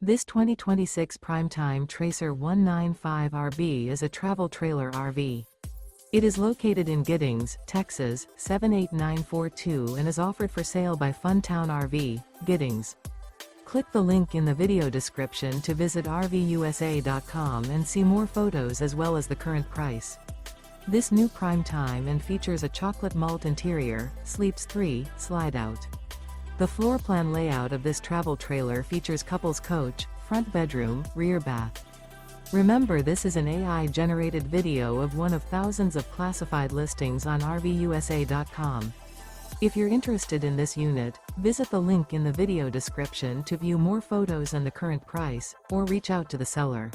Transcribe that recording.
This 2026 Primetime Tracer 195RB is a travel trailer RV. It is located in Giddings, Texas, 78942 and is offered for sale by Funtown RV, Giddings. Click the link in the video description to visit RVUSA.com and see more photos as well as the current price. This new Primetime and features a chocolate malt interior, sleeps 3, Slideout. The floor plan layout of this travel trailer features couples coach, front bedroom, rear bath. Remember, this is an AI-generated video of one of thousands of classified listings on RVUSA.com. If you're interested in this unit, visit the link in the video description to view more photos and the current price, or reach out to the seller.